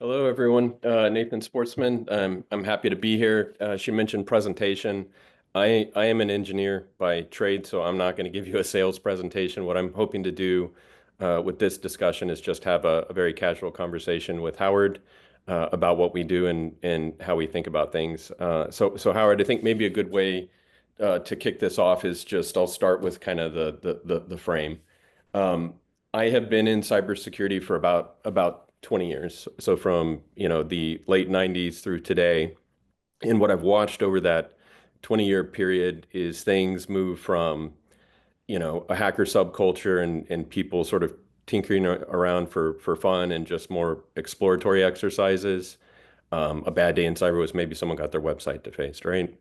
Hello, everyone. Nathan Sportsman. I'm happy to be here. She mentioned presentation. I am an engineer by trade, so I'm not going to give you a sales presentation. What I'm hoping to do with this discussion is just have a very casual conversation with Howard about what we do and how we think about things. So Howard, I think maybe a good way to kick this off is just I'll start with kind of the frame. Um, I have been in cybersecurity for about 20 years. So from, the late 90s through today. And what I've watched over that 20-year period is things move from, a hacker subculture and people sort of tinkering around for fun and just more exploratory exercises. A bad day in cyber was maybe someone got their website defaced, right?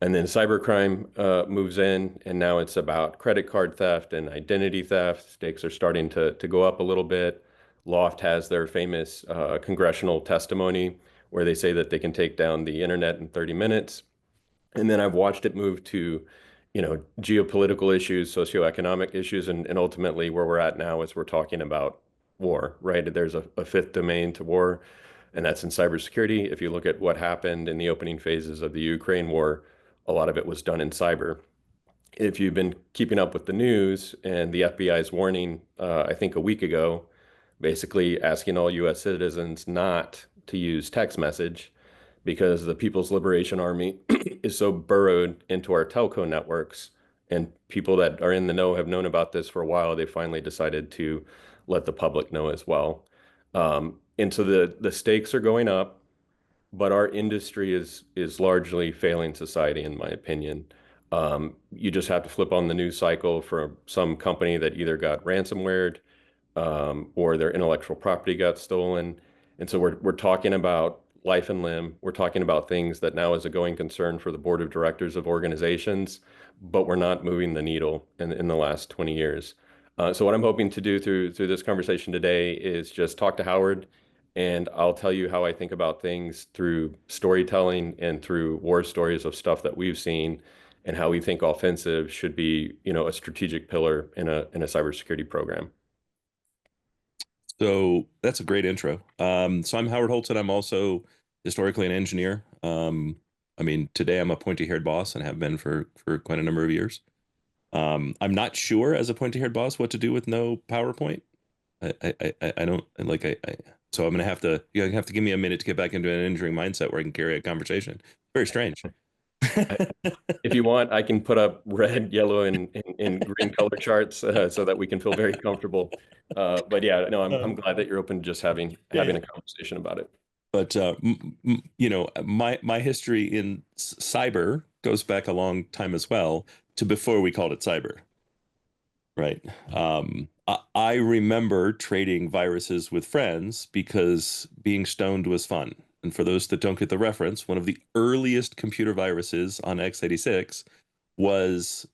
And then cybercrime moves in, and now it's about credit card theft and identity theft. Stakes are starting to go up a little bit. Loft has their famous congressional testimony where they say that they can take down the internet in 30 minutes. And then I've watched it move to, geopolitical issues, socioeconomic issues, and ultimately where we're at now is we're talking about war, right? There's a fifth domain to war, and that's in cybersecurity. If you look at what happened in the opening phases of the Ukraine war, a lot of it was done in cyber. If you've been keeping up with the news and the FBI's warning, I think a week ago, basically asking all US citizens not to use text message because the People's Liberation Army is so burrowed into our telco networks. And people that are in the know have known about this for a while. They finally decided to let the public know as well. And so the stakes are going up, but our industry is largely failing society, in my opinion. You just have to flip on the news cycle for some company that either got ransomwared or their intellectual property got stolen. And so we're talking about life and limb. We're talking about things that now is a going concern for the board of directors of organizations, but we're not moving the needle in the last 20 years. So what I'm hoping to do through this conversation today is just talk to Howard, and I'll tell you how I think about things through storytelling and through war stories of stuff that we've seen and how we think offensive should be, a strategic pillar in a cybersecurity program. So that's a great intro. So I'm Howard Holton. I'm also historically an engineer. I mean, today I'm a pointy-haired boss and have been for quite a number of years. I'm not sure as a pointy-haired boss what to do with no PowerPoint. I don't like so I'm gonna have to have to give me a minute to get back into an engineering mindset where I can carry a conversation. Very strange. If you want, I can put up red, yellow, and green color charts so that we can feel very comfortable. But yeah, no, I'm glad that you're open to just having Yeah. a conversation about it. But my history in cyber goes back a long time as well to before we called it cyber, right? I remember trading viruses with friends because being stoned was fun. And for those that don't get the reference, one of the earliest computer viruses on x86 was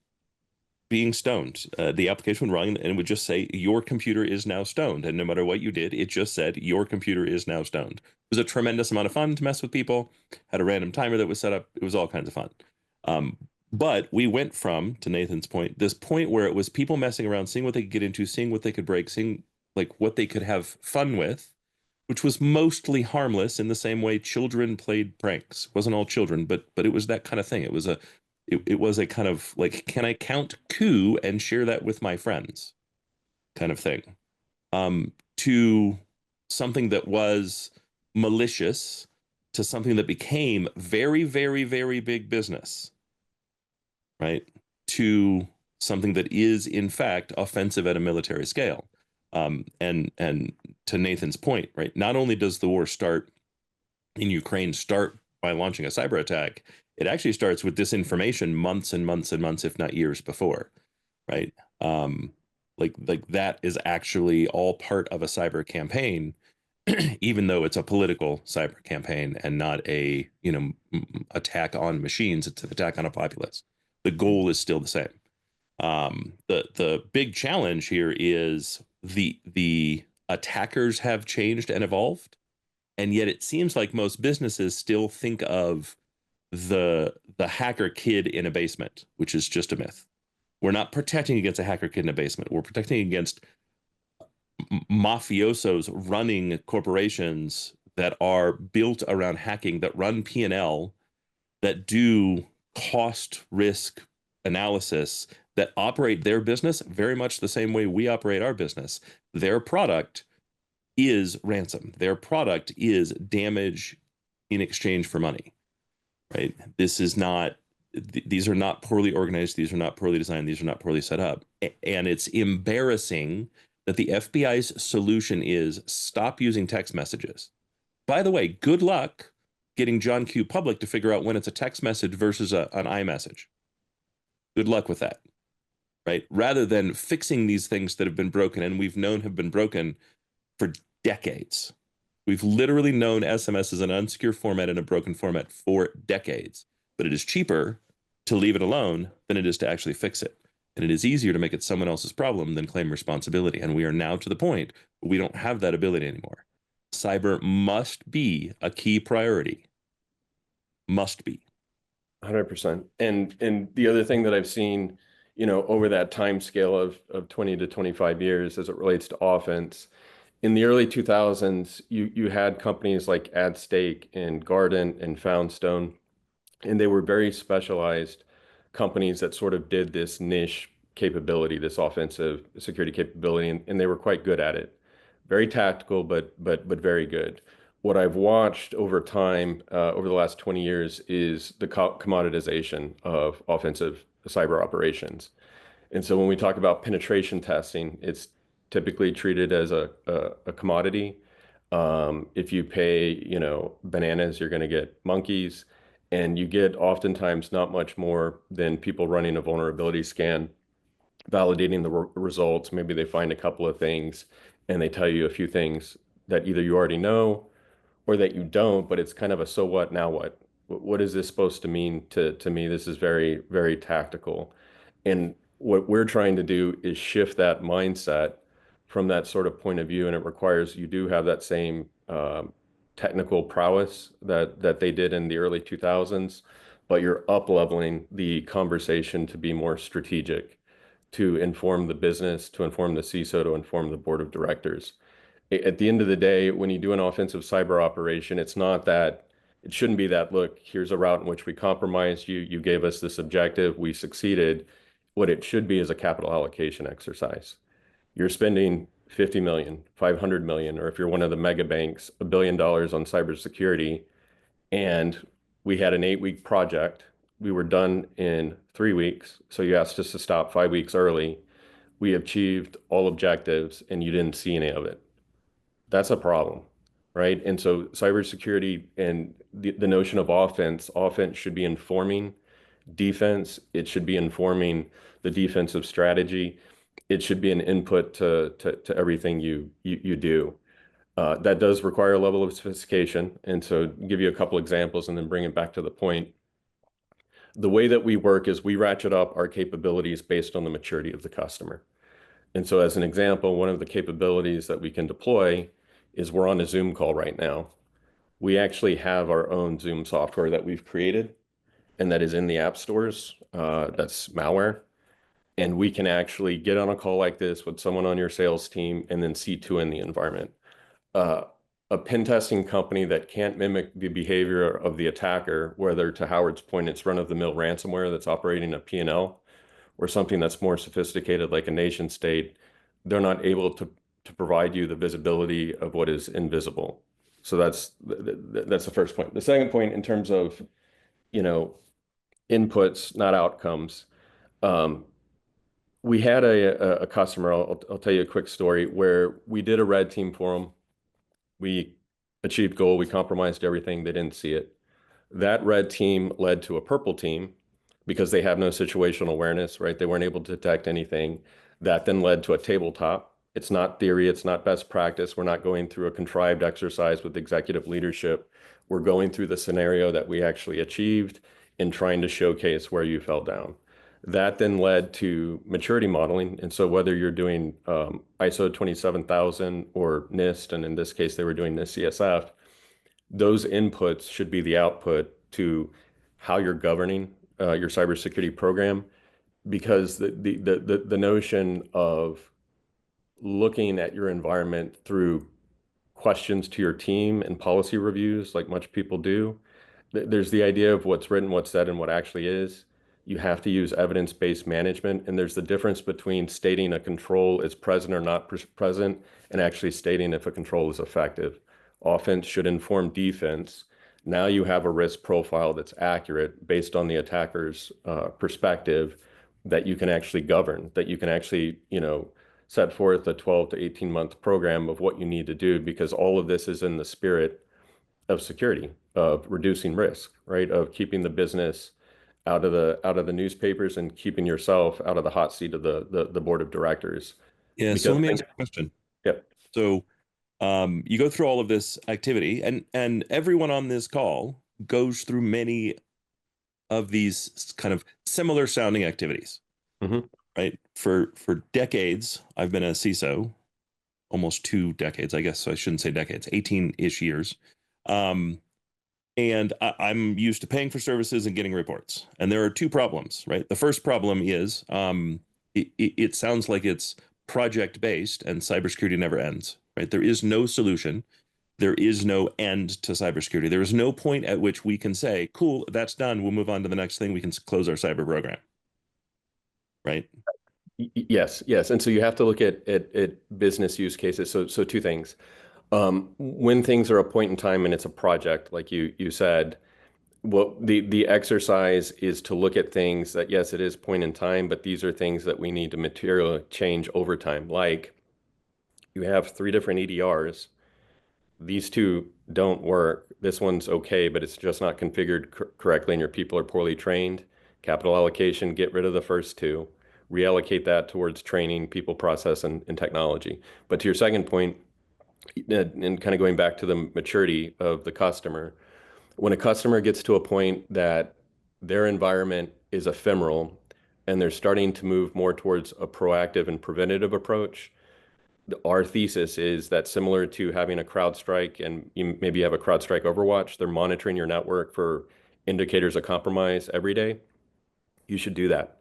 being stoned. The application would run and it would just say, your computer is now stoned. And no matter what you did, it just said, your computer is now stoned. It was a tremendous amount of fun to mess with people, had a random timer that was set up. It was all kinds of fun. But we went from, to Nathan's point, this point where it was people messing around, seeing what they could get into, seeing what they could break, seeing like what they could have fun with, which was mostly harmless in the same way children played pranks. It wasn't all children, but it was that kind of thing. It was a kind of like, can I count coup and share that with my friends kind of thing. To something that was malicious, to something that became very, very, very big business, right? To something that is in fact offensive at a military scale. And to Nathan's point, right? Not only does the war start in Ukraine start by launching a cyber attack, it actually starts with disinformation months and months and months, if not years before, right? Like that is actually all part of a cyber campaign, even though it's a political cyber campaign and not a attack on machines. It's an attack on a populace. The goal is still the same. The big challenge here is the attackers have changed and evolved, and yet it seems like most businesses still think of the hacker kid in a basement, which is just a myth. We're not protecting against a hacker kid in a basement. We're protecting against mafiosos running corporations that are built around hacking, that run P&L, that do cost risk analysis, that operate their business very much the same way we operate our business. Their product is ransom. Their product is damage in exchange for money, right? This is not, these are not poorly organized. These are not poorly designed. These are not poorly set up. And it's embarrassing that the FBI's solution is stop using text messages. By the way, good luck getting John Q. Public to figure out when it's a text message versus an iMessage. Good luck with that, right? Rather than fixing these things that have been broken and we've known have been broken for decades. We've literally known SMS as an unsecure format and a broken format for decades, but it is cheaper to leave it alone than it is to actually fix it. And it is easier to make it someone else's problem than claim responsibility. And we are now to the point where we don't have that ability anymore. Cyber must be a key priority. Must be. 100%. And the other thing that I've seen, over that time scale of 20 to 25 years as it relates to offense, in the early 2000s, you had companies like AdStake and Guardant and Foundstone, and they were very specialized companies that sort of did this niche capability, this offensive security capability, and they were quite good at it. Very tactical, but very good. What I've watched over time, over the last 20 years, is the commoditization of offensive cyber operations. And so when we talk about penetration testing, it's typically treated as a commodity. If you pay, bananas, you're going to get monkeys. And you get oftentimes not much more than people running a vulnerability scan, validating the results. Maybe they find a couple of things and they tell you a few things that either you already know or that you don't, but it's kind of a so what, now what? What is this supposed to mean to me? This is very, very tactical. And what we're trying to do is shift that mindset from that sort of point of view. And it requires you do have that same technical prowess that they did in the early 2000s, but you're up leveling the conversation to be more strategic, to inform the business, to inform the CISO, to inform the board of directors. At the end of the day, when you do an offensive cyber operation, it's not that, it shouldn't be that, look, here's a route in which we compromised you, you gave us this objective, we succeeded. What it should be is a capital allocation exercise. You're spending 50 million, 500 million, or if you're one of the mega banks, $1 billion on cybersecurity. And we had an 8-week project. We were done in 3 weeks. So you asked us to stop 5 weeks early. We achieved all objectives and you didn't see any of it. That's a problem, right? And so cybersecurity and the notion of offense should be informing defense. It should be informing the defensive strategy. It should be an input to everything you do. That does require a level of sophistication. And so give you a couple examples and then bring it back to the point. The way that we work is we ratchet up our capabilities based on the maturity of the customer. And so as an example, one of the capabilities that we can deploy is we're on a Zoom call right now. We actually have our own Zoom software that we've created and that is in the app stores. That's malware. And we can actually get on a call like this with someone on your sales team and then C2 in the environment. A pen testing company that can't mimic the behavior of the attacker, whether to Howard's point, it's run-of-the-mill ransomware that's operating a P&L, or something that's more sophisticated like a nation state, they're not able to provide you the visibility of what is invisible. So that's the first point. The second point, in terms of, inputs, not outcomes. We had a customer, I'll tell you a quick story, where we did a red team for them. We achieved goal, we compromised everything, they didn't see it. That red team led to a purple team because they have no situational awareness, right? They weren't able to detect anything. That then led to a tabletop. It's not theory, it's not best practice. We're not going through a contrived exercise with executive leadership. We're going through the scenario that we actually achieved and trying to showcase where you fell down. That then led to maturity modeling. And so whether you're doing ISO 27000 or NIST, and in this case, they were doing NIST CSF, those inputs should be the output to how you're governing your cybersecurity program, because the notion of looking at your environment through questions to your team and policy reviews like much people do. There's the idea of what's written, what's said, and what actually is. You have to use evidence-based management, and there's the difference between stating a control is present or not present and actually stating if a control is effective. Offense should inform defense. Now you have a risk profile that's accurate based on the attacker's perspective that you can actually govern, that you can actually, set forth a 12 to 18-month program of what you need to do because all of this is in the spirit of security, of reducing risk, right? Of keeping the business out of the newspapers and keeping yourself out of the hot seat of the board of directors. Yeah, so Because let me think, ask you a question. yep. So you go through all of this activity, and everyone on this call goes through many of these kind of similar sounding activities, Hmm. right? For decades, I've been a CISO, almost 2 decades, I guess. So I shouldn't say decades, 18-ish years. Um, and I'm used to paying for services and getting reports. And there are two problems, right? The first problem is it sounds like it's project based and cybersecurity never ends, right? There is no solution. There is no end to cybersecurity. There is no point at which we can say, cool, that's done. We'll move on to the next thing. We can close our cyber program, right? Yes, yes. And so you have to look at business use cases. So two things. When things are a point in time and it's a project, like you said, what the exercise is to look at things that, yes, it is point in time, but these are things that we need to materially change over time. Like you have three different EDRs. These two don't work. This one's okay, but it's just not configured correctly and your people are poorly trained. Capital allocation, get rid of the first two, reallocate that towards training, people, process, and technology. But to your second point, and kind of going back to the maturity of the customer, when a customer gets to a point that their environment is ephemeral and they're starting to move more towards a proactive and preventative approach, our thesis is that similar to having a CrowdStrike and you maybe have a CrowdStrike Overwatch, they're monitoring your network for indicators of compromise every day. You should do that.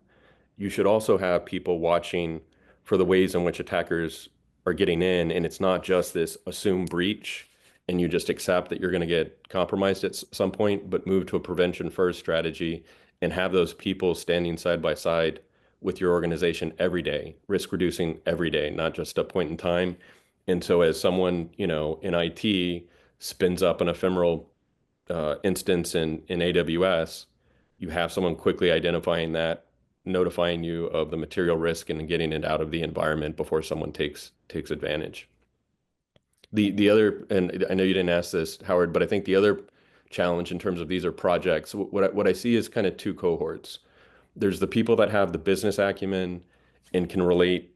You should also have people watching for the ways in which attackers are getting in, and it's not just this assumed breach and you just accept that you're going to get compromised at some point, but move to a prevention first strategy and have those people standing side by side with your organization every day, risk reducing every day, not just a point in time. And so as someone, in IT spins up an ephemeral instance in AWS, you have someone quickly identifying that, notifying you of the material risk and getting it out of the environment before someone takes advantage. The other, and I know you didn't ask this, Howard, but I think the other challenge in terms of these are projects. What I see is kind of two cohorts. There's the people that have the business acumen and can relate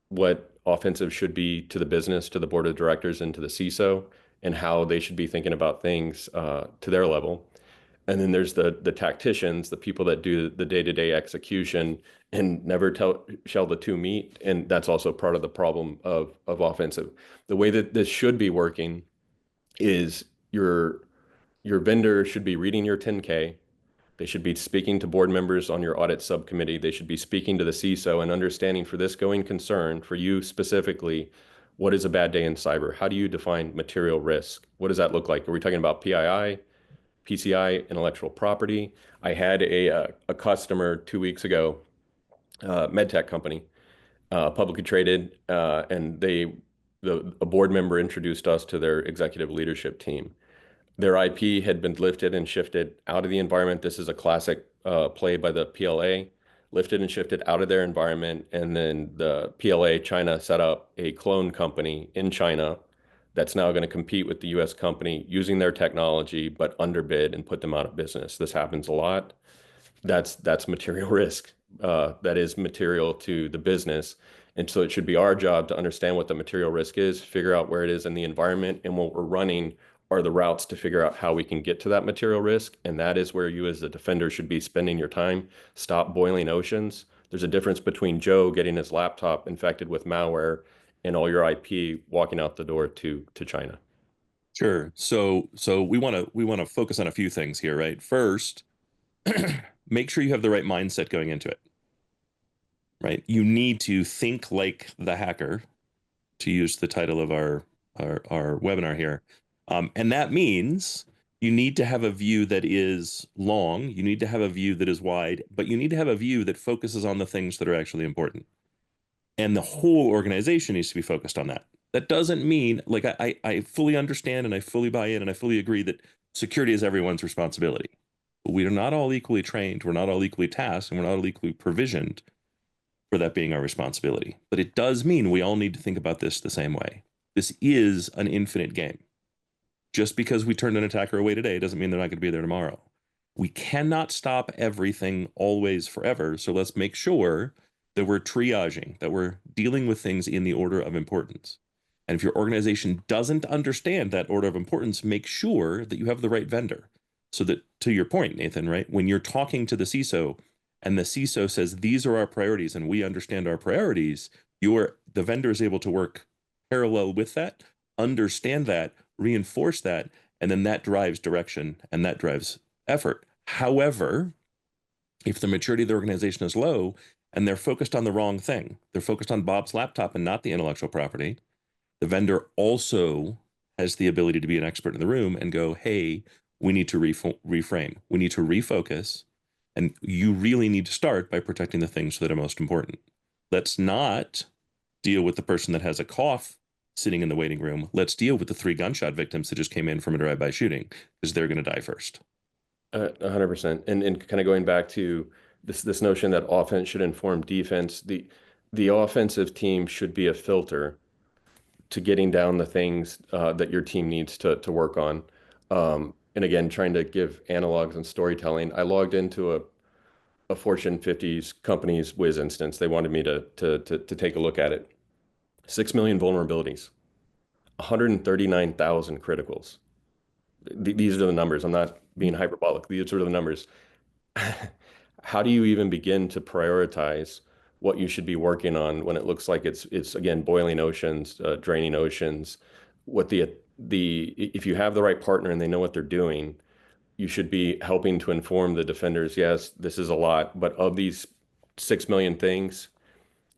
what offensive should be to the business, to the board of directors, and to the CISO, and how they should be thinking about things to their level. And then there's the tacticians, the people that do the day-to-day execution and never shall the two meet. And that's also part of the problem of offensive. The way that this should be working is your vendor should be reading your 10K. They should be speaking to board members on your audit subcommittee. They should be speaking to the CISO and understanding for this going concern, for you specifically, what is a bad day in cyber? How do you define material risk? What does that look like? Are we talking about PII, PCI, intellectual property? I had a customer 2 weeks ago, medtech company, publicly traded, and a board member introduced us to their executive leadership team. Their IP had been lifted and shifted out of the environment. This is a classic play by the PLA, lifted and shifted out of their environment. And then the PLA China set up a clone company in China that's now going to compete with the US company using their technology, but underbid and put them out of business. This happens a lot. That's material risk. That is material to the business. And so it should be our job to understand what the material risk is, figure out where it is in the environment, and what we're running are the routes to figure out how we can get to that material risk. And that is where you as a defender should be spending your time. Stop boiling oceans. There's a difference between Joe getting his laptop infected with malware and all your IP walking out the door to China. Sure. So we want to focus on a few things here, right? First, make sure you have the right mindset going into it, right? You need to think like the hacker, to use the title of our our webinar here. And that means you need to have a view that is long, you need to have a view that is wide, but you need to have a view that focuses on the things that are actually important. And the whole organization needs to be focused on that. That doesn't mean, like, I fully understand and I fully buy in and I fully agree that security is everyone's responsibility. But we are not all equally trained, we're not all equally tasked, and we're not all equally provisioned for that being our responsibility. But it does mean we all need to think about this the same way. This is an infinite game. Just because we turned an attacker away today doesn't mean they're not going to be there tomorrow. We cannot stop everything always forever. So let's make sure that we're triaging, that we're dealing with things in the order of importance. And if your organization doesn't understand that order of importance, make sure that you have the right vendor. So that, to your point, Nathan, right? When you're talking to the CISO and the CISO says, these are our priorities and we understand our priorities, the vendor is able to work parallel with that, understand that, reinforce that, and then that drives direction and that drives effort. However, if the maturity of the organization is low and they're focused on the wrong thing, they're focused on Bob's laptop and not the intellectual property, the vendor also has the ability to be an expert in the room and go, hey, we need to reframe, we need to refocus, and you really need to start by protecting the things that are most important. Let's not deal with the person that has a cough sitting in the waiting room. Let's deal with the 3 gunshot victims that just came in from a drive-by shooting, because they're going to die first. 100%. And kind of going back to this notion that offense should inform defense, the offensive team should be a filter to getting down the things that your team needs to work on. And again, trying to give analogs and storytelling. I logged into a Fortune 50's company's Wiz instance. They wanted me to take a look at it. 6 million vulnerabilities, 139,000 criticals. These are the numbers. I'm not being hyperbolic. These are the numbers. How do you even begin to prioritize what you should be working on when it looks like it's again boiling oceans, draining oceans? What if you have the right partner and they know what they're doing, you should be helping to inform the defenders. Yes, this is a lot, but of these 6 million things,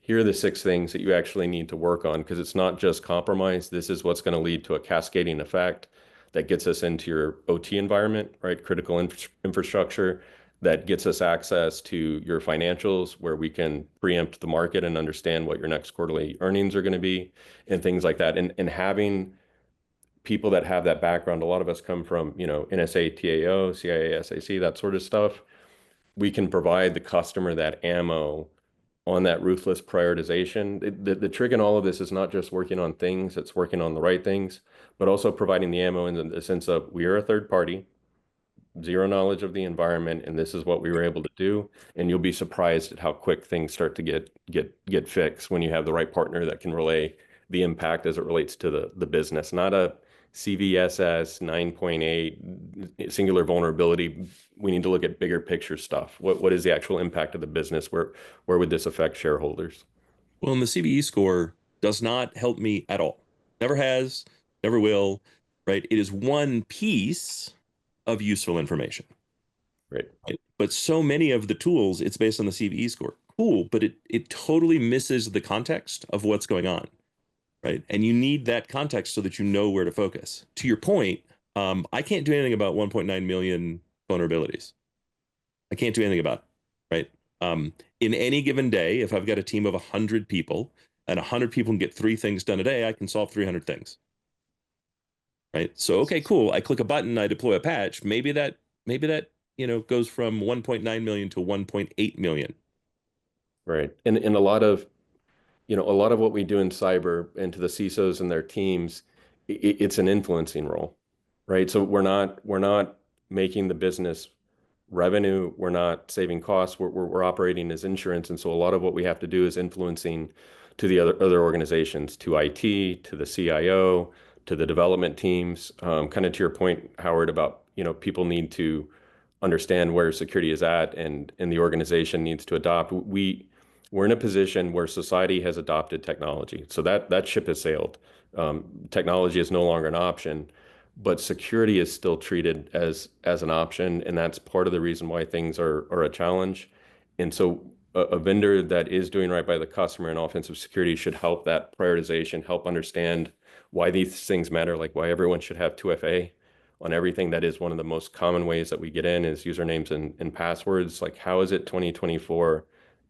here are the 6 things that you actually need to work on, because it's not just compromise. This is what's going to lead to a cascading effect that gets us into your OT environment, right? Critical infrastructure that gets us access to your financials, where we can preempt the market and understand what your next quarterly earnings are going to be and things like that. And having people that have that background, a lot of us come from, NSA, TAO, CIA, SAC, that sort of stuff. We can provide the customer that ammo on that ruthless prioritization. The trick in all of this is not just working on things, it's working on the right things, but also providing the ammo in the sense of, we are a third party, zero knowledge of the environment, and this is what we were able to do. And you'll be surprised at how quick things start to get fixed when you have the right partner that can relay the impact as it relates to the business, not a CVSS 9.8 singular vulnerability. We need to look at bigger picture stuff. What is the actual impact of the business? Where would this affect shareholders? Well, and the CVE score does not help me at all. Never has, never will, right? It is one piece of useful information. Right. But so many of the tools, it's based on the CVE score. Cool, but it totally misses the context of what's going on, right? And you need that context so that you know where to focus. To your point, I can't do anything about 1.9 million vulnerabilities. I can't do anything about it, right? In any given day, if I've got a team of 100 people and 100 people can get 3 things done a day, I can solve 300 things, right? So, okay, cool. I click a button, I deploy a patch. Maybe that goes from 1.9 million to 1.8 million. Right. And a lot of what we do in cyber, and to the CISOs and their teams, it's an influencing role, right? So we're not making the business revenue. We're not saving costs. We're operating as insurance. And so a lot of what we have to do is influencing to the other organizations, to IT, to the CIO, to the development teams. Kind of to your point, Howard, about, people need to understand where security is at, and the organization needs to adopt. We're in a position where society has adopted technology. So that ship has sailed. Technology is no longer an option, but security is still treated as an option, and that's part of the reason why things are a challenge. And so a vendor that is doing right by the customer in offensive security should help that prioritization, help understand why these things matter, like why everyone should have 2FA on everything. That is one of the most common ways that we get in is usernames and passwords. Like, how is it 2024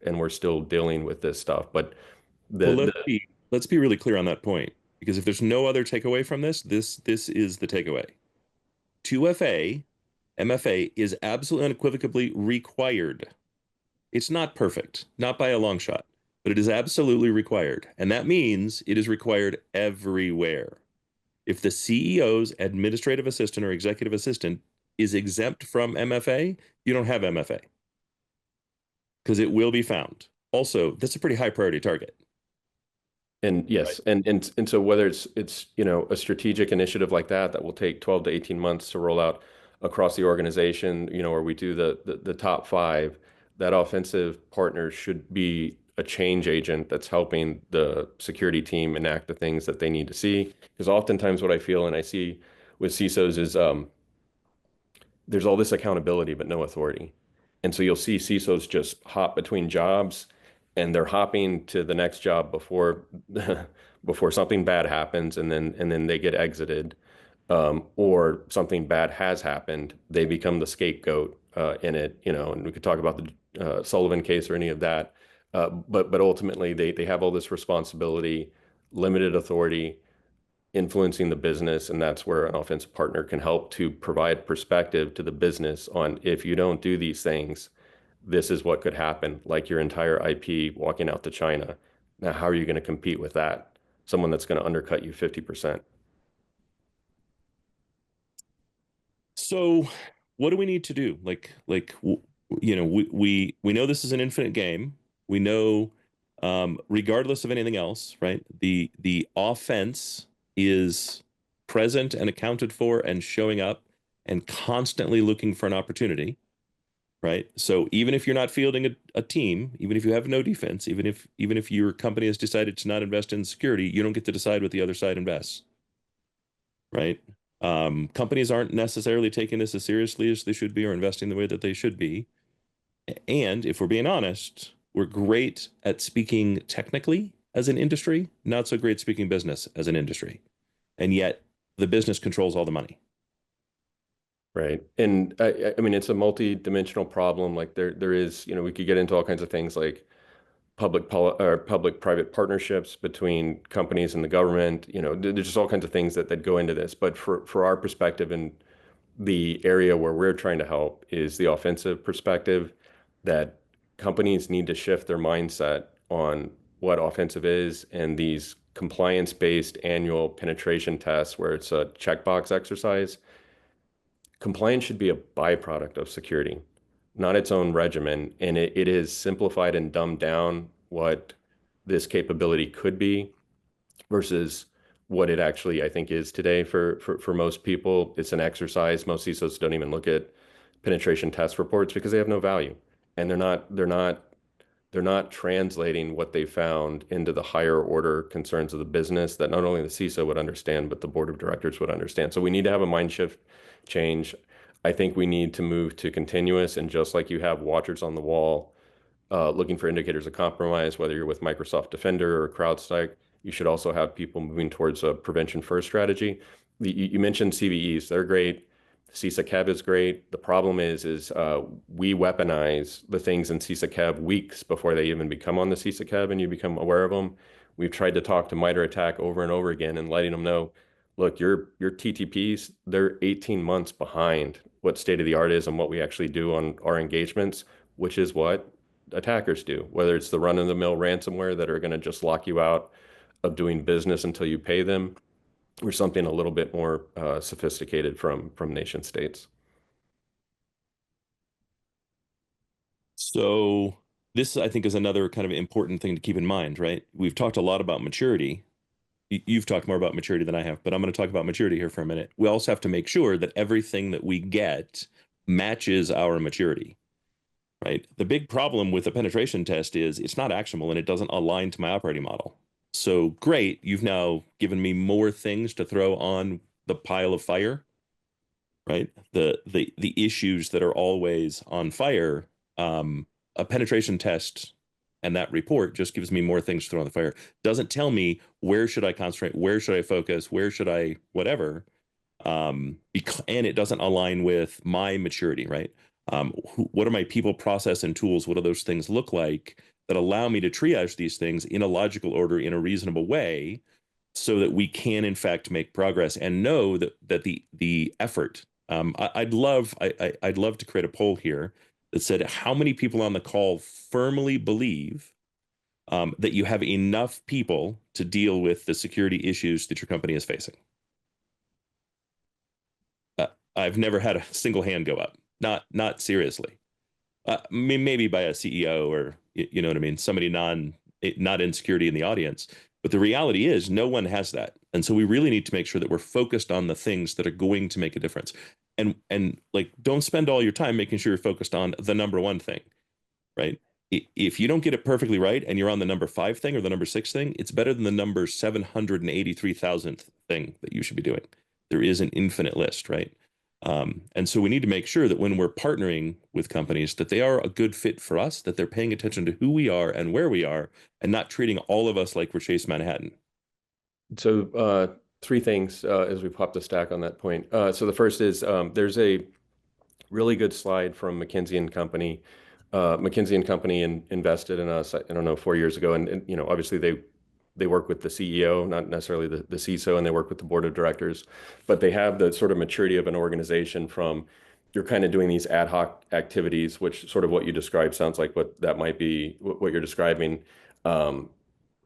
and we're still dealing with this stuff? But Well, the let's be really clear on that point, because if there's no other takeaway from this is the takeaway. 2FA, MFA is absolutely unequivocally required. It's not perfect, not by a long shot, but it is absolutely required. And that means it is required everywhere. If the CEO's administrative assistant or executive assistant is exempt from MFA, you don't have MFA because it will be found. Also, that's a pretty high priority target. And Right. yes, and so whether it's a strategic initiative like that will take 12 to 18 months to roll out across the organization, or we do the top five, that offensive partner should be a change agent that's helping the security team enact the things that they need to see. Because oftentimes what I feel and I see with CISOs is there's all this accountability but no authority. And so you'll see CISOs just hop between jobs and they're hopping to the next job before before something bad happens and then they get exited. Or something bad has happened, they become the scapegoat in it, and we could talk about the Sullivan case or any of that. But ultimately they have all this responsibility, limited authority, influencing the business, and that's where an offensive partner can help to provide perspective to the business on if you don't do these things, this is what could happen, like your entire IP walking out to China. Now, how are you going to compete with that? Someone that's going to undercut you 50%. So what do we need to do? We know this is an infinite game. We know, regardless of anything else, right? The offense is present and accounted for and showing up and constantly looking for an opportunity, right? So even if you're not fielding a team, even if you have no defense, even if your company has decided to not invest in security, you don't get to decide what the other side invests, right? Companies aren't necessarily taking this as seriously as they should be or investing the way that they should be. And if we're being honest, we're great at speaking technically as an industry, not so great speaking business as an industry. And yet the business controls all the money. Right. And I mean, it's a multi-dimensional problem. Like there is, we could get into all kinds of things like public-private partnerships between companies and the government. There's just all kinds of things that go into this. But for our perspective and the area where we're trying to help is the offensive perspective that companies need to shift their mindset on what offensive is and these compliance-based annual penetration tests where it's a checkbox exercise. Compliance should be a byproduct of security, not its own regimen. And it is simplified and dumbed down what this capability could be versus what it actually, I think, is today for most people. It's an exercise. Most CISOs don't even look at penetration test reports because they have no value. And they're not translating what they found into the higher order concerns of the business that not only the CISO would understand, but the board of directors would understand. So we need to have a mind shift change. I think we need to move to continuous, and just like you have watchers on the wall looking for indicators of compromise, whether you're with Microsoft Defender or CrowdStrike, you should also have people moving towards a prevention first strategy. You mentioned CVEs, they're great. CISA Kev is great. The problem is we weaponize the things in CISA Kev weeks before they even become on the CISA Kev and you become aware of them. We've tried to talk to MITRE ATT&CK over and over again and letting them know, look, your TTPs, they're 18 months behind what state of the art is and what we actually do on our engagements, which is what attackers do, whether it's the run-of-the-mill ransomware that are going to just lock you out of doing business until you pay them, or something a little bit more sophisticated from nation states. So this, I think, is another kind of important thing to keep in mind, right? We've talked a lot about maturity. You've talked more about maturity than I have, but I'm going to talk about maturity here for a minute. We also have to make sure that everything that we get matches our maturity, right? The big problem with a penetration test is it's not actionable and it doesn't align to my operating model. So great, you've now given me more things to throw on the pile of fire, right? The issues that are always on fire. A penetration test And that report just gives me more things to throw on the fire. Doesn't tell me where should I concentrate, where should I focus, where should I whatever. And it doesn't align with my maturity, right? What are my people, process, and tools? What do those things look like that allow me to triage these things in a logical order in a reasonable way, so that we can in fact make progress and know that the effort. I'd love to create a poll here that said how many people on the call firmly believe that you have enough people to deal with the security issues that your company is facing. I've never had a single hand go up. Not seriously. Maybe by a CEO or you know what I mean, somebody not in security in the audience. But the reality is no one has that. And so we really need to make sure that we're focused on the things that are going to make a difference. And like, don't spend all your time making sure you're focused on the number one thing, right? If you don't get it perfectly right and you're on the number 5 thing or the number 6 thing, it's better than the number 783,000th thing that you should be doing. There is an infinite list, right? And so we need to make sure that when we're partnering with companies, that they are a good fit for us, that they're paying attention to who we are and where we are, and not treating all of us like we're Chase Manhattan. So 3 things as we pop the stack on that point. So the first is there's a really good slide from McKinsey and Company. McKinsey and Company invested in us, I don't know, 4 years ago, and you know, obviously they work with the CEO, not necessarily the CISO, and they work with the board of directors, but they have the sort of maturity of an organization from you're kind of doing these ad hoc activities, which sort of what you described sounds like what that might be, what you're describing. Um,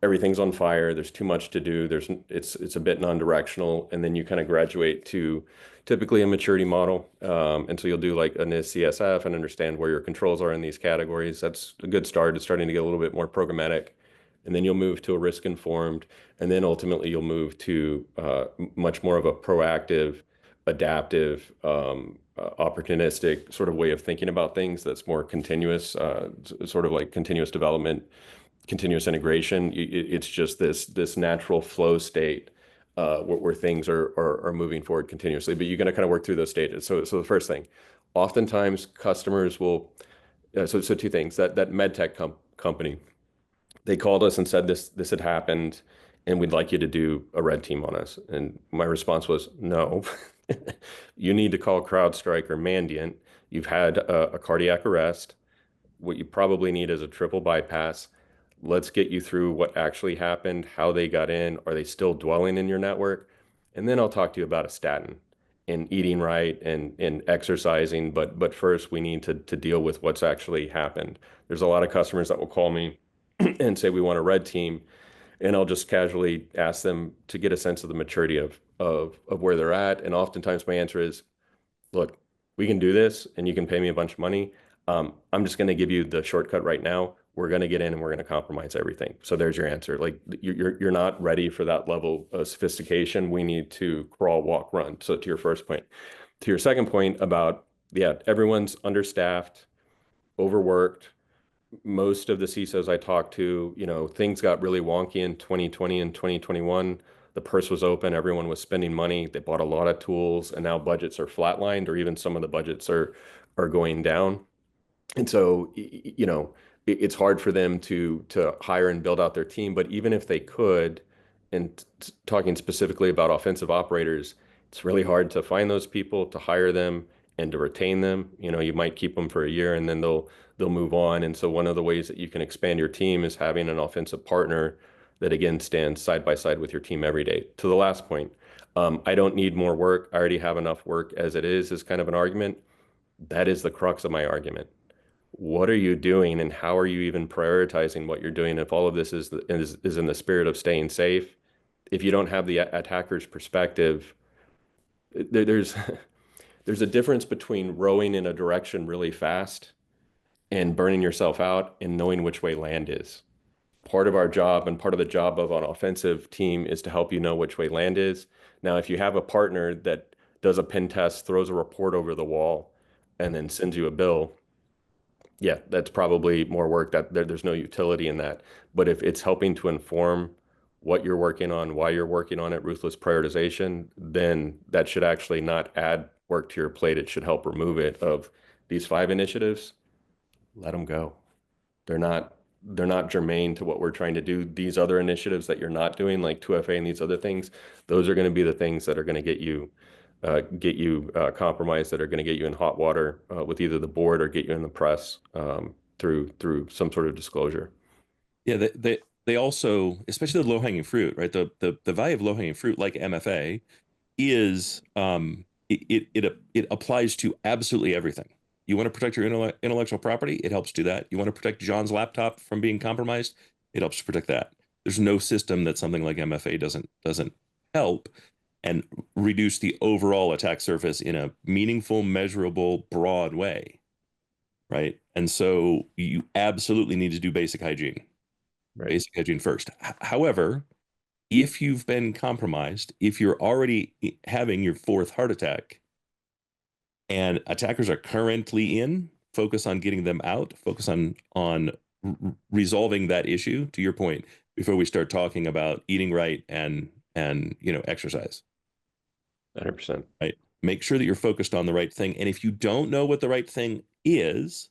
Everything's on fire. There's too much to do. It's a bit non-directional, and then you kind of graduate to typically a maturity model. And so you'll do like a NIST CSF and understand where your controls are in these categories. That's a good start. It's starting to get a little bit more programmatic. And then you'll move to a risk informed, and then ultimately you'll move to much more of a proactive, adaptive, opportunistic sort of way of thinking about things that's more continuous, sort of like continuous development, continuous integration. It's just this natural flow state where things are moving forward continuously. But you're going to kind of work through those stages. So the first thing, oftentimes customers will. So 2 things. That med tech company, they called us and said this had happened, and we'd like you to do a red team on us. And my response was no. You need to call CrowdStrike or Mandiant. You've had a cardiac arrest. What you probably need is a triple bypass. Let's get you through what actually happened, how they got in, are they still dwelling in your network? And then I'll talk to you about a statin and eating right and exercising. But first we need to deal with what's actually happened. There's a lot of customers that will call me and say we want a red team, and I'll just casually ask them to get a sense of the maturity of where they're at. And oftentimes my answer is, look, we can do this and you can pay me a bunch of money. I'm just going to give you the shortcut right now. We're going to get in and we're going to compromise everything. So there's your answer. Like you're not ready for that level of sophistication. We need to crawl, walk, run. So to your first point, to your second point about, yeah, everyone's understaffed, overworked. Most of the CISOs I talked to, you know, things got really wonky in 2020 and 2021. The purse was open, everyone was spending money. They bought a lot of tools, and now budgets are flatlined, or even some of the budgets are going down. And so, you know, it's hard for them to hire and build out their team. But even if they could, and talking specifically about offensive operators, it's really hard to find those people, to hire them, and to retain them. You know, you might keep them for a year and then they'll move on. And so one of the ways that you can expand your team is having an offensive partner that again stands side by side with your team every day. To the last point, I don't need more work. I already have enough work as it is kind of an argument. That is the crux of my argument. What are you doing and how are you even prioritizing what you're doing? If all of this is in the spirit of staying safe, if you don't have the attacker's perspective, there's there's a difference between rowing in a direction really fast and burning yourself out and knowing which way land is. Part of our job and part of the job of an offensive team is to help you know which way land is. Now, if you have a partner that does a pen test, throws a report over the wall, and then sends you a bill, yeah, that's probably more work. There's no utility in that. But if it's helping to inform what you're working on, why you're working on it, ruthless prioritization, then that should actually not add work to your plate. It should help remove it. Of these 5 initiatives, let them go. They're not they're not germane to what we're trying to do. These other initiatives that you're not doing, like 2FA and these other things, those are going to be the things that are going to get you compromised, that are going to get you in hot water with either the board or get you in the press through some sort of disclosure. Yeah, they also, especially the low hanging fruit, right? The value of low hanging fruit like MFA is it applies to absolutely everything. You want to protect your intellectual property, it helps do that. You want to protect John's laptop from being compromised, it helps to protect that. There's no system that something like MFA doesn't help and reduce the overall attack surface in a meaningful, measurable, broad way, right? And so you absolutely need to do Right. basic hygiene first. However, if you've been compromised, if you're already having your fourth heart attack and attackers are currently in, focus on getting them out, focus on resolving that issue to your point before we start talking about eating right and exercise. 100%. Right? Make sure that you're focused on the right thing. And if you don't know what the right thing is,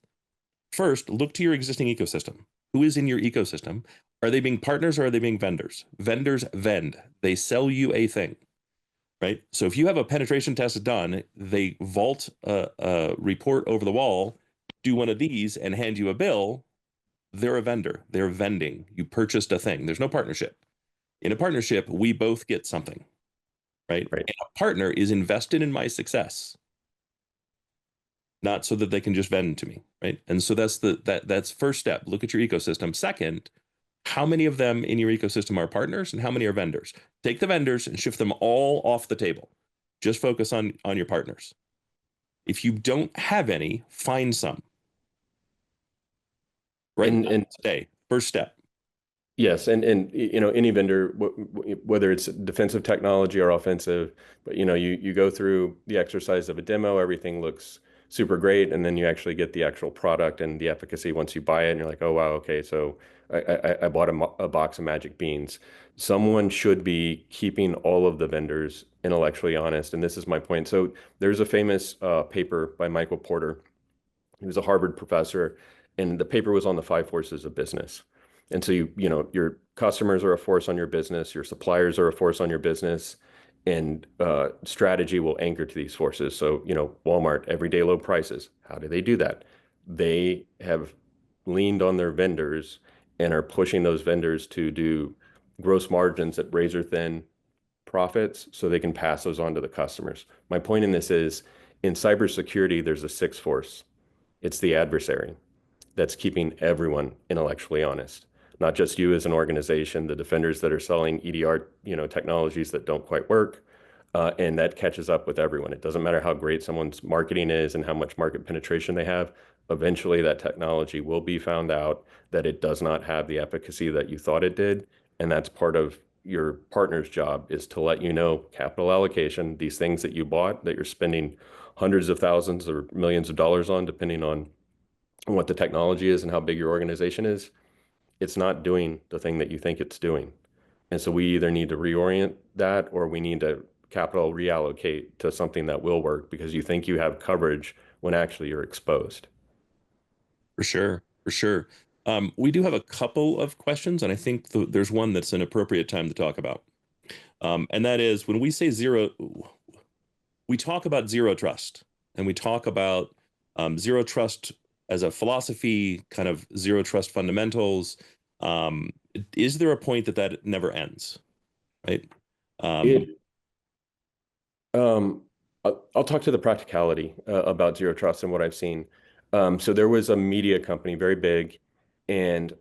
first look to your existing ecosystem. Who is in your ecosystem? Are they being partners or are they being vendors? Vendors vend. They sell you a thing, right? So if you have a penetration test done, they vault a report over the wall, do one of these, and hand you a bill. They're a vendor. They're vending. You purchased a thing. There's no partnership. In a partnership, we both get something, right? Right. And a partner is invested in my success, not so that they can just vend to me, right? And so that's first step. Look at your ecosystem. Second, how many of them in your ecosystem are partners and how many are vendors? Take the vendors and shift them all off the table. Just focus on your partners. If you don't have any, find some. Right now, And today, first step. yes, and any vendor, whether it's defensive technology or offensive, but you go through the exercise of a demo, everything looks super great, and then you actually get the actual product and the efficacy once you buy it, and you're like, oh wow, okay, so I bought a box of magic beans. Someone should be keeping all of the vendors intellectually honest, and this is my point. So there's a famous paper by Michael Porter. He was a Harvard professor, and the paper was on the five forces of business. And so your customers are a force on your business, your suppliers are a force on your business, and strategy will anchor to these forces. So Walmart, everyday low prices. How do they do that? They have leaned on their vendors and are pushing those vendors to do gross margins at razor thin profits so they can pass those on to the customers. My point in this is in cybersecurity, there's a sixth force. It's the adversary that's keeping everyone intellectually honest, not just you as an organization, the defenders that are selling EDR, technologies that don't quite work, and that catches up with everyone. It doesn't matter how great someone's marketing is and how much market penetration they have. Eventually, that technology will be found out that it does not have the efficacy that you thought it did, and that's part of your partner's job is to let you know capital allocation, these things that you bought that you're spending hundreds of thousands or millions of dollars on, depending on what the technology is and how big your organization is, it's not doing the thing that you think it's doing. And so we either need to reorient that or we need to capital reallocate to something that will work because you think you have coverage when actually you're exposed. For sure, for sure. We do have a couple of questions, and I think there's one that's an appropriate time to talk about. And that is when we say zero, we talk about zero trust, and we talk about zero trust as a philosophy, kind of zero trust fundamentals. Is there a point that never ends, right? It, I'll talk to the practicality about zero trust and what I've seen. So there was a media company, very big, and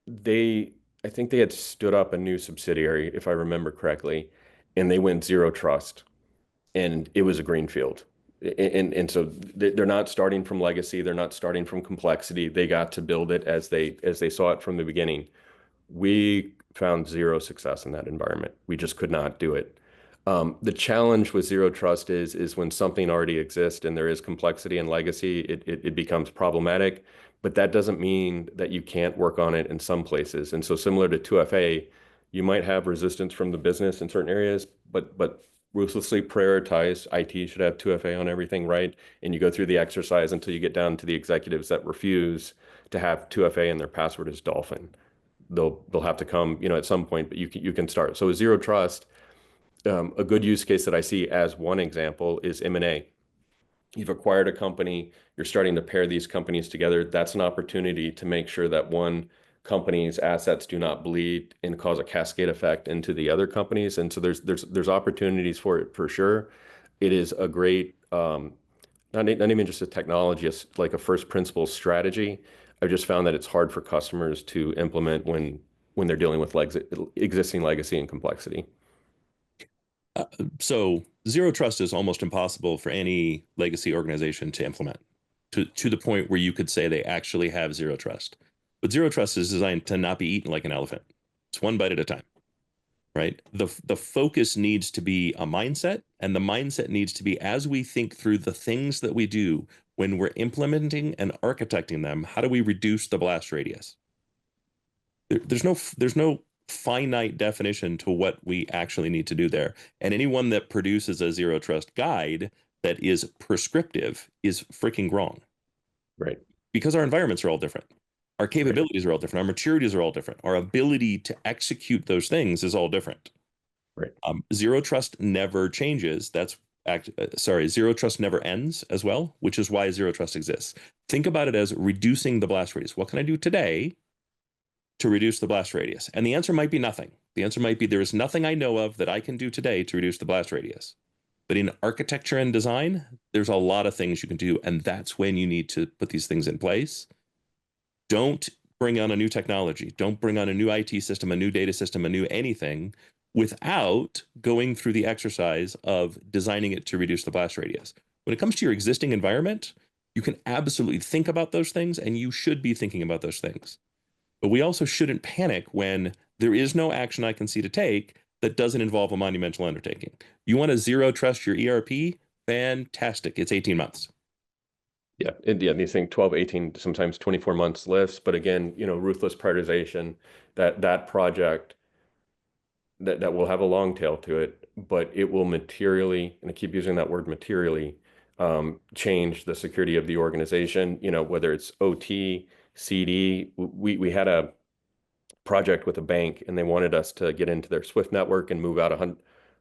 they, I think they had stood up a new subsidiary, if I remember correctly, and they went zero trust, and it was a greenfield. And so they're not starting from legacy, they're not starting from complexity. They got to build it as they saw it from the beginning. We found zero success in that environment. We just could not do it. The challenge with zero trust is when something already exists and there is complexity and legacy, it becomes problematic. But that doesn't mean that you can't work on it in some places. And so similar to 2FA, you might have resistance from the business in certain areas, but ruthlessly prioritize. IT should have 2FA on everything, right? And you go through the exercise until you get down to the executives that refuse to have 2FA and their password is Dolphin. They'll have to come, at some point, but you can start. So zero trust, a good use case that I see as one example is M&A. You've acquired a company, you're starting to pair these companies together. That's an opportunity to make sure that one company's assets do not bleed and cause a cascade effect into the other companies. And so there's opportunities for it for sure. It is a great, not even just a technology, it's like a first principles strategy. I've just found that it's hard for customers to implement when they're dealing with existing legacy and complexity. So zero trust is almost impossible for any legacy organization to implement to the point where you could say they actually have zero trust. But zero trust is designed to not be eaten like an elephant. It's one bite at a time, right? The focus needs to be a mindset, and the mindset needs to be as we think through the things that we do when we're implementing and architecting them, how do we reduce the blast radius? There's no finite definition to what we actually need to do there. And anyone that produces a zero trust guide that is prescriptive is freaking wrong. Right. Because our environments are all different. Our Right. capabilities are all different. Our maturities are all different. Our ability to execute those things is all different. Right. Zero trust never changes. Zero trust never ends as well, which is why zero trust exists. Think about it as reducing the blast radius. What can I do today to reduce the blast radius? And the answer might be nothing. The answer might be there is nothing I know of that I can do today to reduce the blast radius. But in architecture and design, there's a lot of things you can do. And that's when you need to put these things in place. Don't bring on a new technology. Don't bring on a new IT system, a new data system, a new anything without going through the exercise of designing it to reduce the blast radius. When it comes to your existing environment, you can absolutely think about those things, and you should be thinking about those things. But we also shouldn't panic when there is no action I can see to take that doesn't involve a monumental undertaking. You want to zero trust your ERP? Fantastic. It's 18 months. Yeah, these things 12, 18, sometimes 24 months lifts, but again, ruthless prioritization, that project that will have a long tail to it, but it will materially, and I keep using that word materially, change the security of the organization, whether it's OT, CD. We had a project with a bank and they wanted us to get into their Swift network and move out I think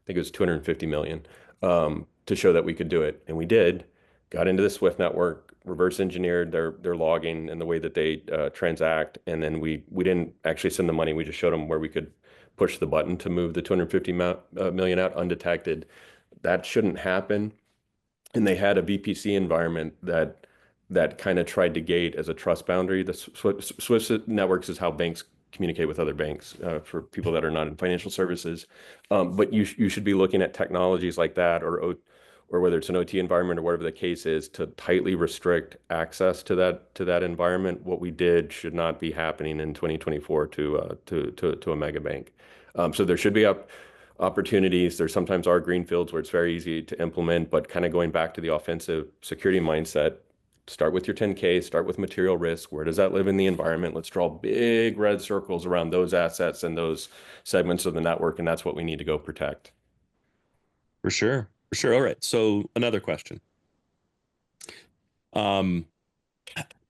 it was 250 million, to show that we could do it. And we did, got into the Swift network, reverse engineered their logging and the way that they transact. And then we didn't actually send the money. We just showed them where we could push the button to move the 250 million out undetected. That shouldn't happen. And they had a VPC environment that kind of tried to gate as a trust boundary. The Swift networks is how banks communicate with other banks, for people that are not in financial services. But you should be looking at technologies like that, or whether it's an OT environment or whatever the case is, to tightly restrict access to that environment. What we did should not be happening in 2024 to a mega bank. So there should be opportunities. There sometimes are greenfields where it's very easy to implement, but kind of going back to the offensive security mindset, start with your 10K, start with material risk. Where does that live in the environment? Let's draw big red circles around those assets and those segments of the network, and that's what we need to go protect. For sure. For sure. All right. So another question.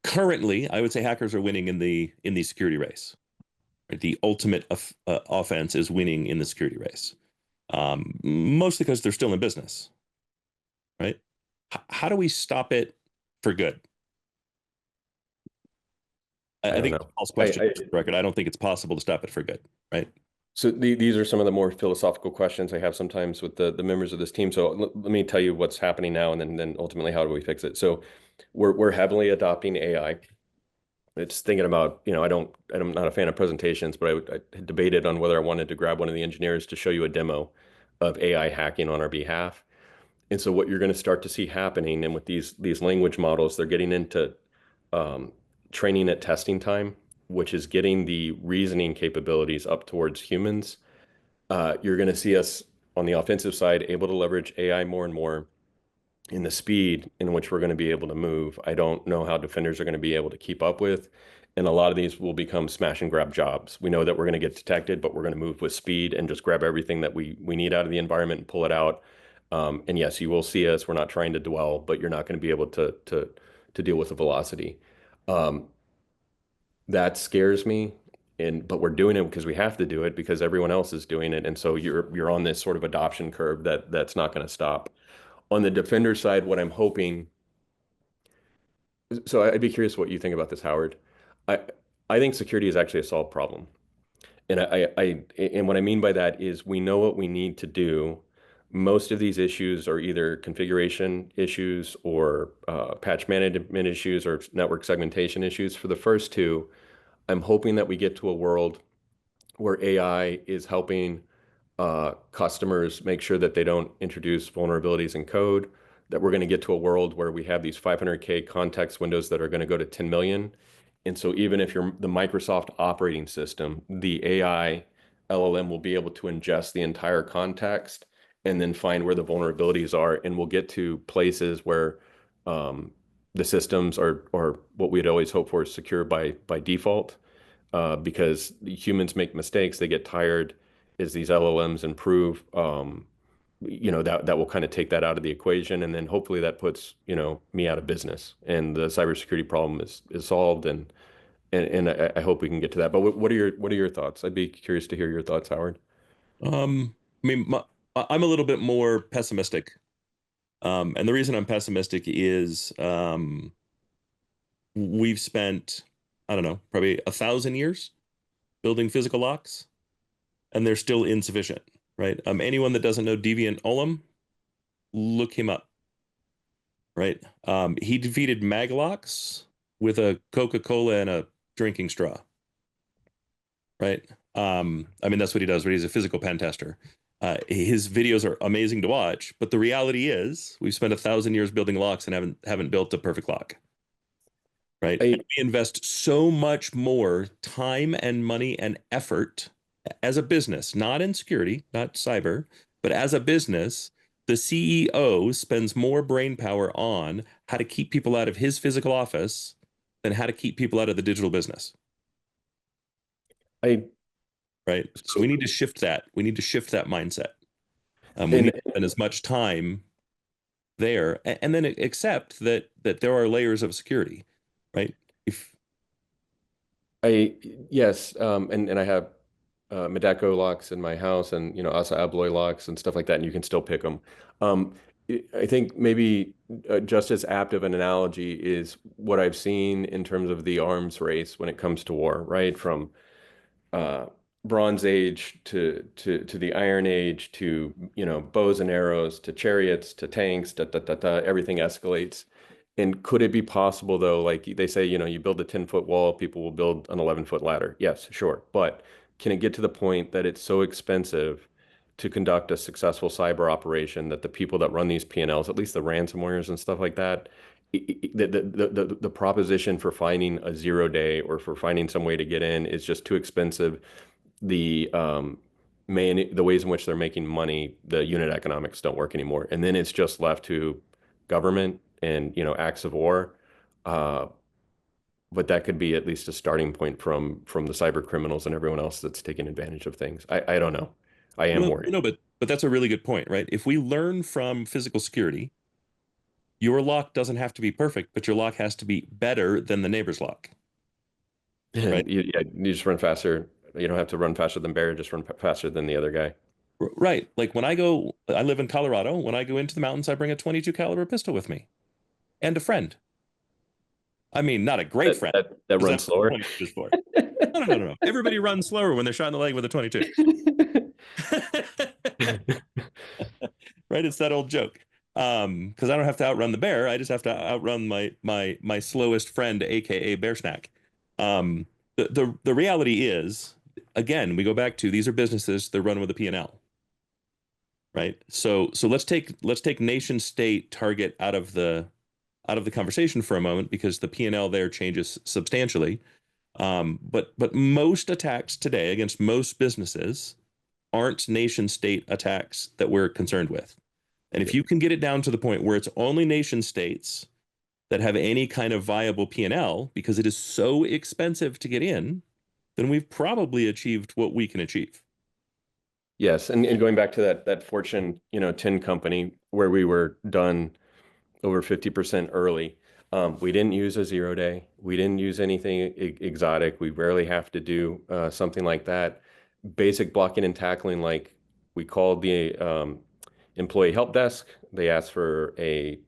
Currently, I would say hackers are winning in the security race. Right? The ultimate offense is winning in the security race, mostly because they're still in business. Right? How do we stop it for good? I think it's a false question. Record. I don't think it's possible to stop it for good. Right? So these are some of the more philosophical questions I have sometimes with the members of this team. So let me tell you what's happening now, and then ultimately how do we fix it? So we're heavily adopting AI. It's thinking about, I'm not a fan of presentations, but I debated on whether I wanted to grab one of the engineers to show you a demo of AI hacking on our behalf. And so what you're going to start to see happening, and with these language models, they're getting into training at testing time, which is getting the reasoning capabilities up towards humans. You're going to see us on the offensive side able to leverage AI more and more in the speed in which we're going to be able to move. I don't know how defenders are going to be able to keep up with. And a lot of these will become smash and grab jobs. We know that we're going to get detected, but we're going to move with speed and just grab everything that we need out of the environment and pull it out. And yes, you will see us. We're not trying to dwell, but you're not going to be able to deal with the velocity. Um, that scares me. But we're doing it because we have to do it because everyone else is doing it. And so you're on this sort of adoption curve that's not going to stop. On the defender side, what I'm hoping, so I'd be curious what you think about this, Howard. I I think security is actually a solved problem. And what I mean by that is we know what we need to do. Most of these issues are either configuration issues or patch management issues or network segmentation issues. For the first two, I'm hoping that we get to a world where AI is helping customers make sure that they don't introduce vulnerabilities in code, that we're going to get to a world where we have these 500K context windows that are going to go to 10 million. And so even if you're the Microsoft operating system, the AI LLM will be able to ingest the entire context and then find where the vulnerabilities are. And we'll get to places where the systems are what we'd always hope for is secure by default because humans make mistakes, they get tired as these LLMs improve. That will kind of take that out of the equation, and then hopefully that puts me out of business, and the cybersecurity problem is solved, and I hope we can get to that. But what are your thoughts? I'd be curious to hear your thoughts, Howard. I mean, I'm a little bit more pessimistic. And the reason I'm pessimistic is we've spent, I don't know, probably 1,000 years building physical locks, and they're still insufficient, right? Anyone that doesn't know Deviant Ollam, look him up, right? He defeated Maglocks with a Coca-Cola and a drinking straw, right? I mean, that's what he does, but he's a physical pen tester. His videos are amazing to watch, but the reality is we've spent 1,000 years building locks and haven't built a perfect lock, right? I And we invest so much more time and money and effort as a business, not in security, not cyber, but as a business. The CEO spends more brain power on how to keep people out of his physical office than how to keep people out of the digital business, I right? So we need to shift that. We need to shift that mindset. We need and to spend as much time there, and then accept that there are layers of security, right? If I yes, and I have Medeco locks in my house, and ASA Abloy locks and stuff like that, and you can still pick them. I think maybe just as apt of an analogy is what I've seen in terms of the arms race when it comes to war, right? From uh, Bronze Age to the Iron Age to bows and arrows to chariots to tanks, everything escalates. And could it be possible though, like they say, you build a 10-foot wall, people will build an 11-foot ladder. Yes, sure. But can it get to the point that it's so expensive to conduct a successful cyber operation that the people that run these P&Ls, at least the ransomwares and stuff like that, the proposition for finding a 0 day or for finding some way to get in is just too expensive. The ways in which they're making money, the unit economics don't work anymore. And then it's just left to government and acts of war. Uh, but that could be at least a starting point from the cyber criminals and everyone else that's taking advantage of things. I don't know. I am no, worried. no, but that's a really good point, right? If we learn from physical security, your lock doesn't have to be perfect, but your lock has to be better than the neighbor's lock, right? You just run faster. You don't have to run faster than Bear, just run faster than the other guy. Right. Like I live in Colorado. When I go into the mountains, I bring a 22 caliber pistol with me and a friend. I mean, not a great That friend, that, that because runs that's what slower. 22 is for. No, no, no, no, no. Everybody runs slower when they're shot in the leg with a 22. Right? It's that old joke. Because I don't have to outrun the bear. I just have to outrun my slowest friend, aka Bear Snack. The reality is, again, we go back to these are businesses, they're run with a P&L, right? So let's take nation state target out of the conversation for a moment because the P&L there changes substantially. But most attacks today against most businesses aren't nation state attacks that we're concerned with. And if you can get it down to the point where it's only nation states that have any kind of viable P&L because it is so expensive to get in, then we've probably achieved what we can achieve. Yes, and going back to that Fortune, 10 company where we were done over 50% early. We didn't use a 0 day. We didn't use anything exotic. We rarely have to do something like that. Basic blocking and tackling, like we called the employee help desk. They asked for a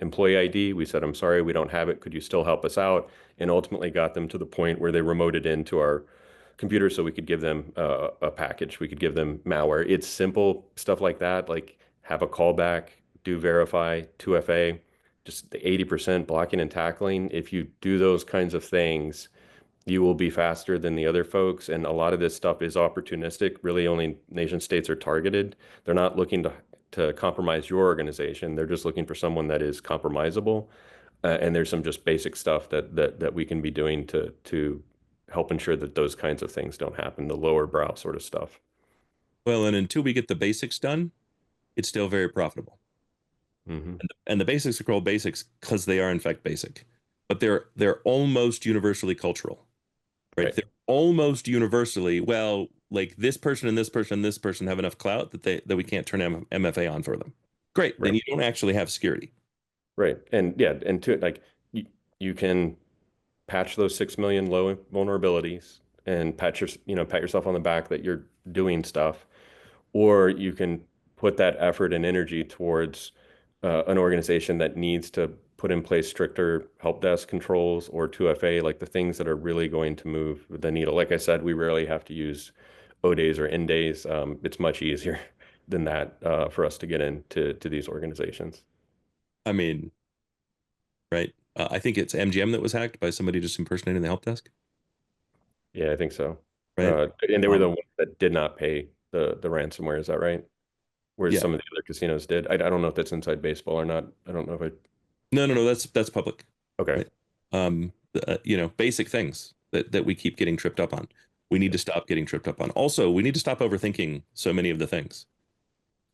employee ID. We said, I'm sorry, we don't have it. Could you still help us out? And ultimately got them to the point where they remoted into our computer so we could give them a package. We could give them malware. It's simple stuff like that, like have a callback, do verify, 2FA, just the 80% blocking and tackling. If you do those kinds of things, you will be faster than the other folks. And a lot of this stuff is opportunistic. Really, only nation states are targeted. They're not looking to compromise your organization. They're just looking for someone that is compromisable. And there's some just basic stuff that we can be doing to help ensure that those kinds of things don't happen, the lower brow sort of stuff. Well, and until we get the basics done, it's still very profitable. Hmm. And the basics are called basics because they are in fact basic, but they're almost universally cultural, right? Right, They're almost universally, well, like this person and this person and this person have enough clout that we can't turn MFA on for them. Great, then right, you don't actually have security. right. And yeah, and to like you can patch those 6 million low vulnerabilities and pat yourself on the back that you're doing stuff, or you can put that effort and energy towards an organization that needs to put in place stricter help desk controls or 2FA, like the things that are really going to move the needle. Like I said, we rarely have to use O days or N days. It's much easier than that for us to get into these organizations. I mean, right? I think it's MGM that was hacked by somebody just impersonating the help desk, Yeah, I think so. right? And they were the Um, ones that did not pay the ransomware. Is that right? Whereas yeah. some of the other casinos did. I don't know if that's inside baseball or not. I don't know if I. No, no, no, that's public, Okay. right? Basic things that we keep getting tripped up on. We need Yeah. to stop getting tripped up on. Also, we need to stop overthinking so many of the things,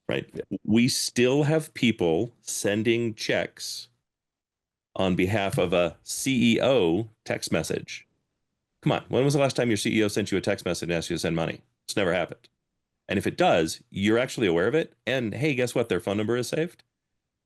right? Yeah. We still have people sending checks on behalf of a CEO text message. Come on, when was the last time your CEO sent you a text message and asked you to send money? It's never happened. And if it does, you're actually aware of it. And hey, guess what? Their phone number is saved.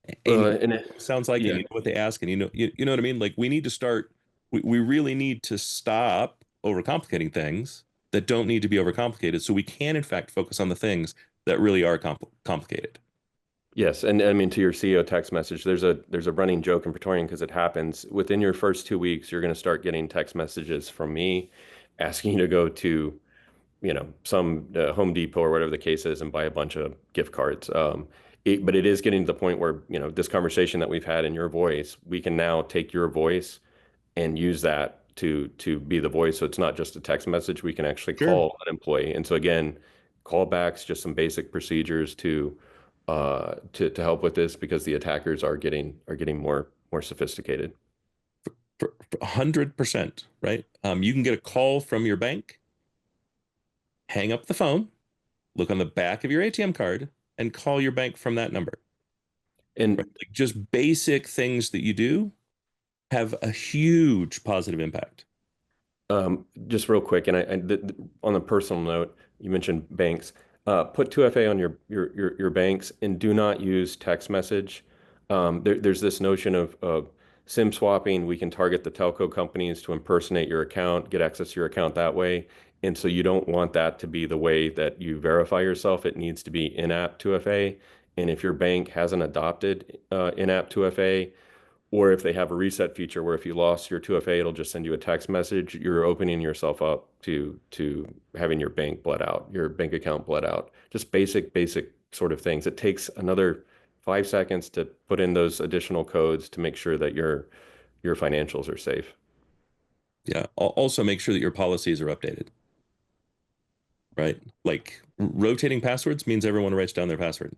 And you know And what it sounds like, and yeah. you know what they ask, and you know what I mean? Like we need to start, we really need to stop overcomplicating things that don't need to be overcomplicated so we can in fact focus on the things that really are complicated. Yes, and I mean to your CEO text message, there's a running joke in Praetorian because it happens within your first 2 weeks, you're going to start getting text messages from me asking you to go to, some Home Depot or whatever the case is and buy a bunch of gift cards. But it is getting to the point where, this conversation that we've had in your voice, we can now take your voice and use that to be the voice. So it's not just a text message. We can actually Sure. call an employee. And so again, callbacks, just some basic procedures to help with this because the attackers are getting more sophisticated. For 100%, right? You can get a call from your bank, hang up the phone, look on the back of your ATM card, and call your bank from that number. Right? And Like just basic things that you do have a huge positive impact. just real quick, and on a personal note, you mentioned banks. Put 2FA on your banks and do not use text message. There's this notion of SIM swapping. We can target the telco companies to impersonate your account, get access to your account that way. And so you don't want that to be the way that you verify yourself. It needs to be in-app 2FA. And if your bank hasn't adopted in-app 2FA, or if they have a reset feature where if you lost your 2FA, it'll just send you a text message. You're opening yourself up to having your bank bled out, your bank account bled out. Just basic sort of things. It takes another 5 seconds to put in those additional codes to make sure that your financials are safe. Yeah. Also make sure that your policies are updated, right? Like rotating passwords means everyone writes down their password.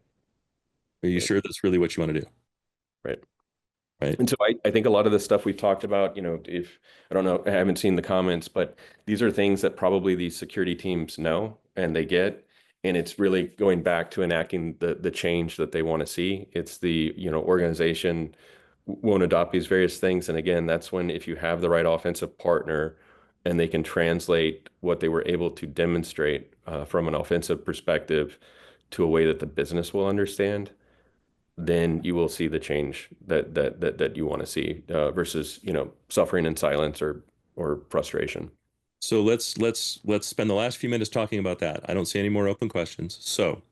Are you Right. sure that's really what you want to do? Right. Right. And so I think a lot of the stuff we've talked about, if I don't know, I haven't seen the comments, but these are things that probably these security teams know and they get. And it's really going back to enacting the change that they want to see. It's the, organization won't adopt these various things. And again, that's when if you have the right offensive partner and they can translate what they were able to demonstrate from an offensive perspective to a way that the business will understand, then you will see the change that you want to see versus, suffering in silence or frustration. So let's spend the last few minutes talking about that. I don't see any more open questions. So,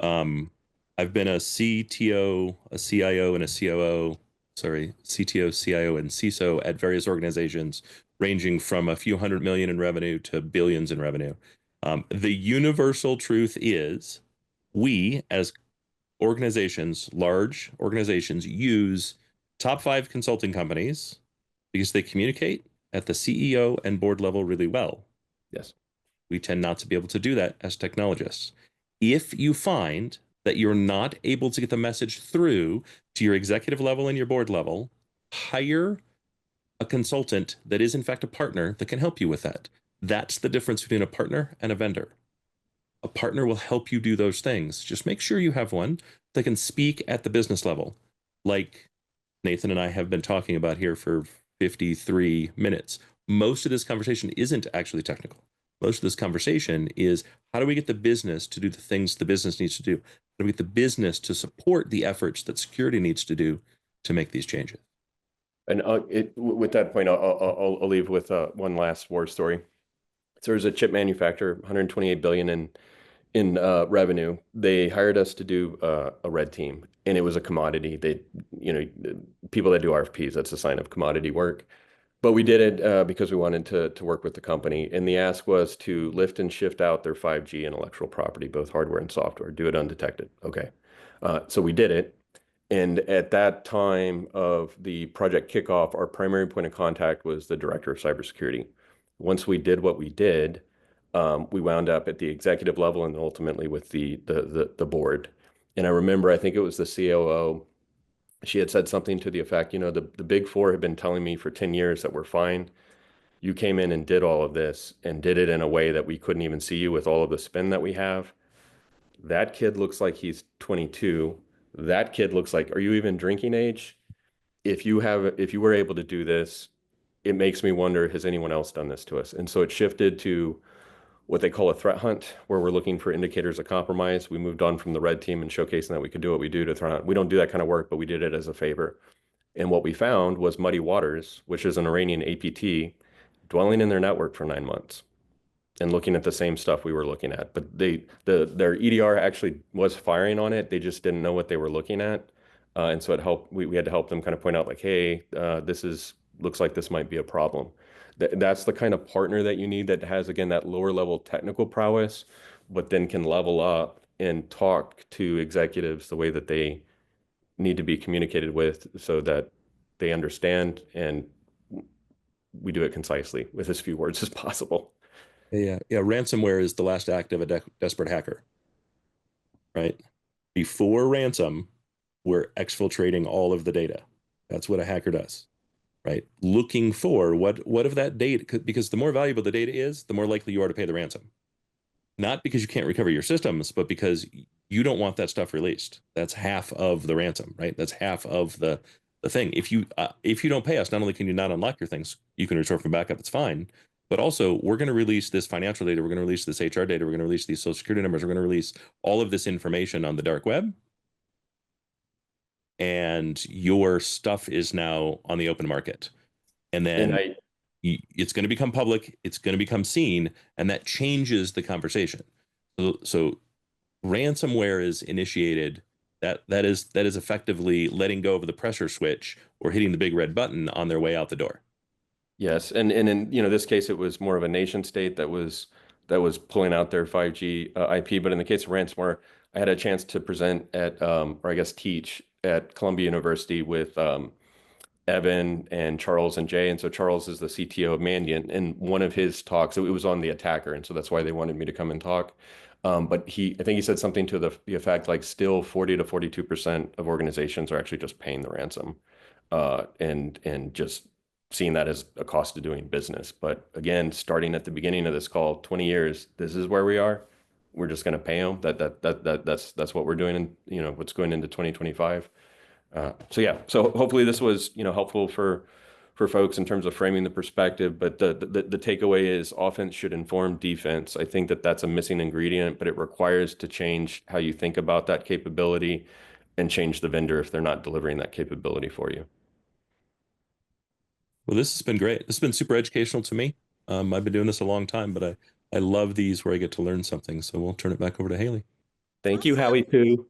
um, I've been a CTO, a CIO, and a COO. Sorry, CTO, CIO, and CISO at various organizations, ranging from a few hundred million in revenue to billions in revenue. The universal truth is, we as organizations, large organizations, use top five consulting companies because they communicate at the CEO and board level really well. Yes. We tend not to be able to do that as technologists. If you find that you're not able to get the message through to your executive level and your board level, hire a consultant that is in fact a partner that can help you with that. That's the difference between a partner and a vendor. A partner will help you do those things. Just make sure you have one that can speak at the business level, like Nathan and I have been talking about here for 53 minutes. Most of this conversation isn't actually technical. Most of this conversation is, how do we get the business to do the things the business needs to do? How do we get the business to support the efforts that security needs to do to make these changes? And with that point, I'll leave with one last war story. So there's a chip manufacturer, 128 billion in revenue. They hired us to do a red team, and it was a commodity. People that do RFPs, that's a sign of commodity work. But we did it because we wanted to work with the company, and the ask was to lift and shift out their 5G intellectual property, both hardware and software, do it undetected. Okay, so we did it. And at that time of the project kickoff, our primary point of contact was the director of cybersecurity. Once we did what we did, we wound up at the executive level and ultimately with the board. And I remember, I think it was the COO. She had said something to the effect, the big four had been telling me for 10 years that we're fine. You came in and did all of this and did it in a way that we couldn't even see you with all of the spin that we have. That kid looks like he's 22. That kid looks like, are you even drinking age? If you were able to do this, it makes me wonder, has anyone else done this to us? And so it shifted to what they call a threat hunt, where we're looking for indicators of compromise. We moved on from the red team and showcasing that we could do what we do to threat hunt. We don't do that kind of work, but we did it as a favor. And what we found was Muddy Waters, which is an Iranian APT, dwelling in their network for 9 months and looking at the same stuff we were looking at. But their EDR actually was firing on it. They just didn't know what they were looking at. And so it helped. We had to help them kind of point out like, hey, looks like this might be a problem. That's the kind of partner that you need, that has, again, that lower level technical prowess, but then can level up and talk to executives the way that they need to be communicated with so that they understand, and we do it concisely with as few words as possible. Yeah, yeah. Ransomware is the last act of a desperate hacker, right? Before ransom, we're exfiltrating all of the data. That's what a hacker does, right? Looking for what of that data, because the more valuable the data is, the more likely you are to pay the ransom. Not because you can't recover your systems, but because you don't want that stuff released. That's half of the ransom, right? That's half of the thing. If you don't pay us, not only can you not unlock your things, you can restore from backup, it's fine. But also, we're going to release this financial data, we're going to release this HR data, we're going to release these social security numbers, we're going to release all of this information on the dark web. And your stuff is now on the open market. And then it's going to become public, it's going to become seen, and that changes the conversation. So ransomware is initiated, that is effectively letting go of the pressure switch or hitting the big red button on their way out the door. Yes, and in this case, it was more of a nation state that was pulling out their 5G IP. But in the case of ransomware, I had a chance to present at, or I guess teach at Columbia University with Evan and Charles and Jay. And so Charles is the CTO of Mandiant, and one of his talks, it was on the attacker, and so that's why they wanted me to come and talk. But I think he said something to the effect like, still 40 to 42% of organizations are actually just paying the ransom, and just seeing that as a cost of doing business. But again, starting at the beginning of this call, 20 years, this is where we are. We're just going to pay them. That's what we're doing, and what's going into 2025. So yeah, so hopefully this was, helpful for folks in terms of framing the perspective. But the takeaway is offense should inform defense. I think that that's a missing ingredient, but it requires to change how you think about that capability and change the vendor if they're not delivering that capability for you. Well, this has been great. This has been super educational to me. I've been doing this a long time, but I love these where I get to learn something. So we'll turn it back over to Haley. Thank you, Awesome. Howie, too.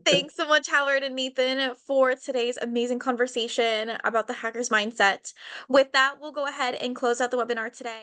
Thanks so much, Howard and Nathan, for today's amazing conversation about the hacker's mindset. With that, we'll go ahead and close out the webinar today.